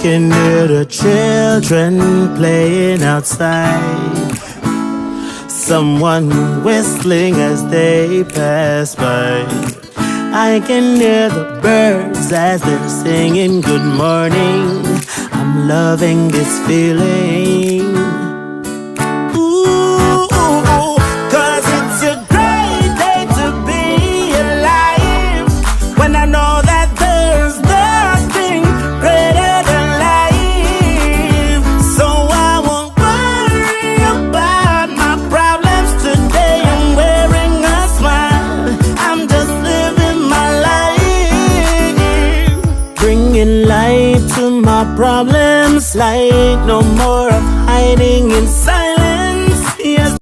can hear the children playing outside, someone whistling as they pass by. I can hear the birds as they're singing good morning. I'm loving this feeling. Ooh, 'cause it's a great day to be alive, when I know that there's nothing greater than life. So I won't worry about my problems today. I'm wearing a smile, I'm just living my life, bringing light to my problems, light, no more of hiding inside.